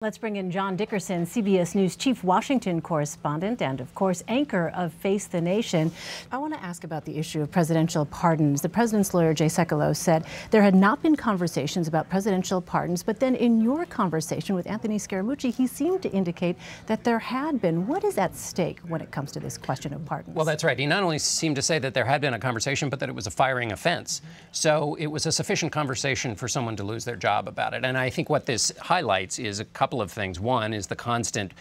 Let's bring in John Dickerson, CBS News chief Washington correspondent and, of course, anchor of Face the Nation. I want to ask about the issue of presidential pardons. The president's lawyer, Jay Sekulow, said there had not been conversations about presidential pardons, but then in your conversation with Anthony Scaramucci, he seemed to indicate that there had been. What is at stake when it comes to this question of pardons? Well, that's right. He not only seemed to say that there had been a conversation, but that it was a firing offense. So it was a sufficient conversation for someone to lose their job about it. And I think what this highlights is a couple of things. One is the constant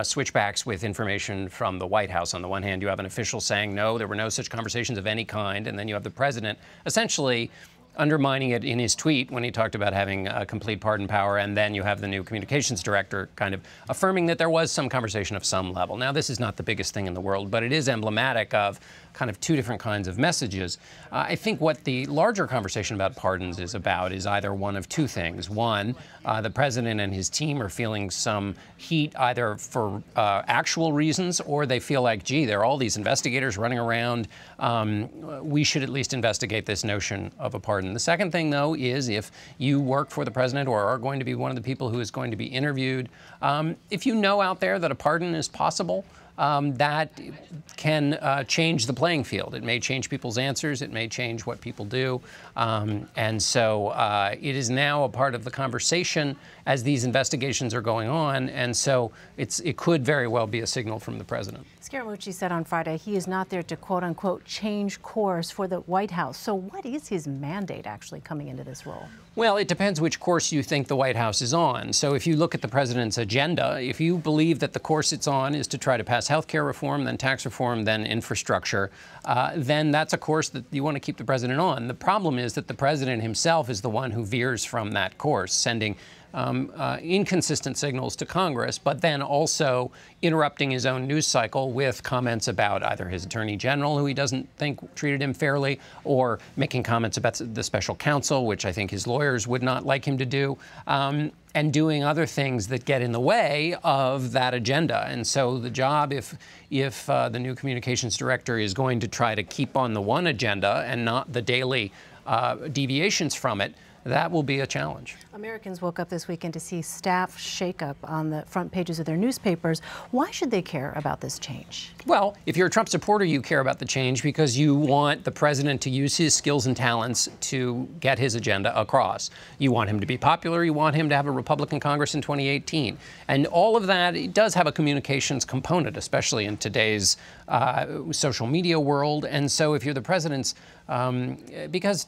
switchbacks with information from the White House. On the one hand, you have an official saying, no, there were no such conversations of any kind. And then you have the president essentially undermining it in his tweet when he talked about having complete pardon power. And then you have the new communications director kind of affirming that there was some conversation of some level. Now, this is not the biggest thing in the world, but it is emblematic of kind of two different kinds of messages. I think what the larger conversation about pardons is about is either one of two things. One, the president and his team are feeling some heat either for actual reasons, or they feel like, gee, there are all these investigators running around. We should at least investigate this notion of a pardon. The second thing, though, is if you work for the president or are going to be one of the people who is going to be interviewed, if you know out there that a pardon is possible, that can change the playing field. It may change people's answers. It may change what people do. And so it is now a part of the conversation as these investigations are going on. And so it could very well be a signal from the president. Scaramucci said on Friday he is not there to, quote unquote, change course for the White House. So what is his mandate actually coming into this role? Well, it depends which course you think the White House is on. So if you look at the president's agenda, if you believe that the course it's on is to try to pass health care reform, then tax reform, then infrastructure, then that's a course that you want to keep the president on. The problem is that the president himself is the one who veers from that course, sending inconsistent signals to Congress, but then also interrupting his own news cycle with comments about either his attorney general, who he doesn't think treated him fairly, or making comments about the special counsel, which I think his lawyers would not like him to do, and doing other things that get in the way of that agenda. And so the job, if the new communications director is going to try to keep on the one agenda and not the daily deviations from it, that will be a challenge. Americans woke up this weekend to see staff shakeup on the front pages of their newspapers. Why should they care about this change? Well, if you're a Trump supporter, you care about the change because you want the president to use his skills and talents to get his agenda across. You want him to be popular. You want him to have a Republican Congress in 2018. And all of that, it does have a communications component, especially in today's social media world. And so if you're the president's, because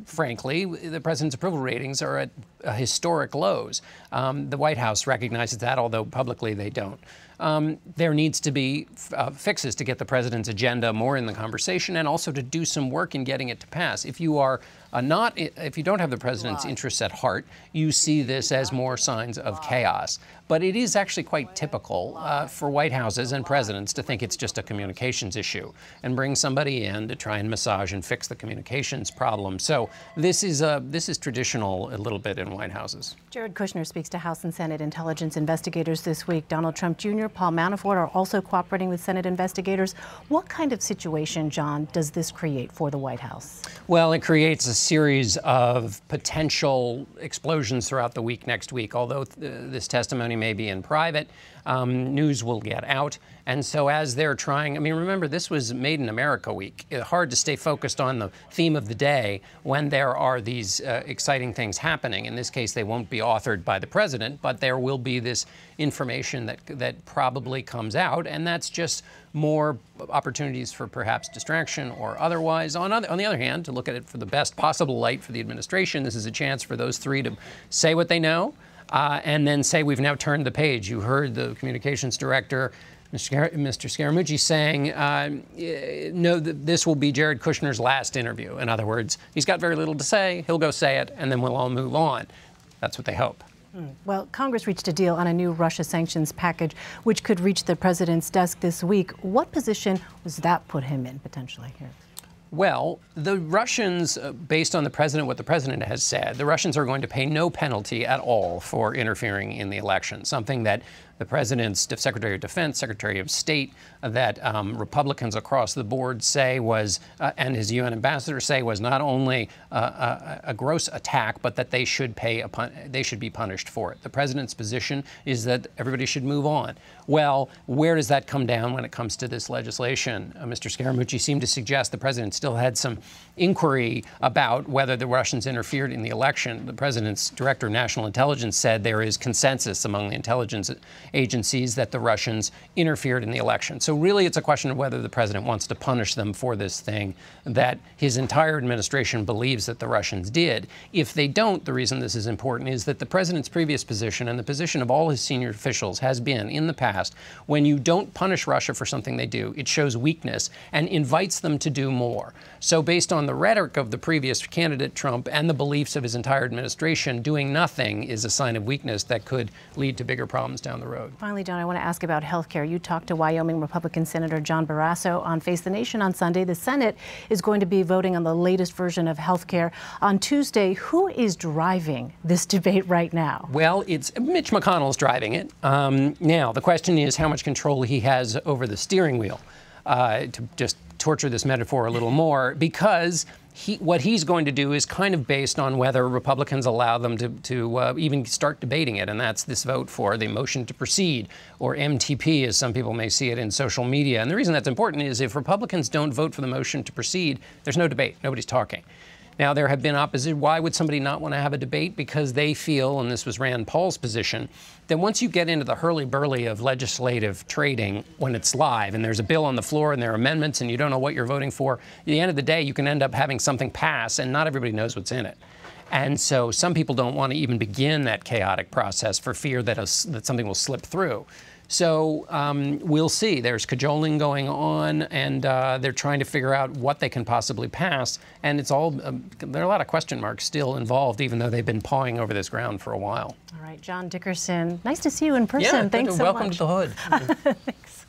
frankly, the president's approval ratings are at historic lows. The White House recognizes that, although publicly they don't. There needs to be fixes to get the president's agenda more in the conversation and also to do some work in getting it to pass. If you are if you don't have the president's interests at heart, you see this as more signs of chaos. But it is actually quite typical for White Houses and presidents to think it's just a communications issue and bring somebody in to try and massage and fix the communications problem. So this is traditional a little bit in White Houses. Jared Kushner speaks to House and Senate intelligence investigators this week. Donald Trump Jr., Paul Manafort are also cooperating with Senate investigators. What kind of situation, John, does this create for the White House? Well, it creates a series of potential explosions throughout the week next week. Although this testimony may be in private, news will get out. And so as they're trying, I mean, remember, this was Made in America week. It's hard to stay focused on the theme of the day when there are these exciting things happening. In this case, they won't be authored by the president, but there will be this information that probably comes out. And that's just more opportunities for perhaps distraction or otherwise. On the other hand, to look at it for the best possible light for the administration, this is a chance for those three to say what they know and then say, we've now turned the page. You heard the communications director, Mr. Scaramucci, saying, no, this will be Jared Kushner's last interview. In other words, he's got very little to say. He'll go say it, and then we'll all move on. That's what they hope. Well, Congress reached a deal on a new Russia sanctions package, which could reach the president's desk this week. What position does that put him in, potentially, here? Well, the Russians, based on what the president has said, the Russians are going to pay no penalty at all for interfering in the election, something that the president's Secretary of Defense, Secretary of State, that Republicans across the board say was, and his UN ambassador say was not only a gross attack, but that they should be punished for it. The president's position is that everybody should move on. Well, where does that come down when it comes to this legislation? Mr. Scaramucci seemed to suggest the president still had some inquiry about whether the Russians interfered in the election. The president's director of national intelligence said there is consensus among the intelligence agencies that the Russians interfered in the election. So really, it's a question of whether the president wants to punish them for this thing that his entire administration believes that the Russians did. If they don't, the reason this is important is that the president's previous position and the position of all his senior officials has been in the past, when you don't punish Russia for something they do, it shows weakness and invites them to do more. So based on the rhetoric of the previous candidate, Trump, and the beliefs of his entire administration, doing nothing is a sign of weakness that could lead to bigger problems down the road. Finally, John, I want to ask about health care. You talked to Wyoming Republican Senator John Barrasso on Face the Nation on Sunday. The Senate is going to be voting on the latest version of health care on Tuesday. Who is driving this debate right now? Well, it's Mitch McConnell's driving it. Now, the question is how much control he has over the steering wheel. To just torture this metaphor a little more, because what he's going to do is kind of based on whether Republicans allow them to even start debating it, and that's this vote for the motion to proceed, or MTP, as some people may see it in social media. And the reason that's important is if Republicans don't vote for the motion to proceed, there's no debate. Nobody's talking. Now, there have been opposition. Why would somebody not want to have a debate? Because they feel, and this was Rand Paul's position, that once you get into the hurly-burly of legislative trading when it's live and there's a bill on the floor and there are amendments and you don't know what you're voting for, at the end of the day, you can end up having something pass and not everybody knows what's in it. And so some people don't want to even begin that chaotic process for fear that something will slip through. So we'll see. There's cajoling going on, and they're trying to figure out what they can possibly pass. And it's all there are a lot of question marks still involved, even though they've been pawing over this ground for a while. All right, John Dickerson, nice to see you in person. Yeah, thanks so much. Welcome to the hood. Thanks.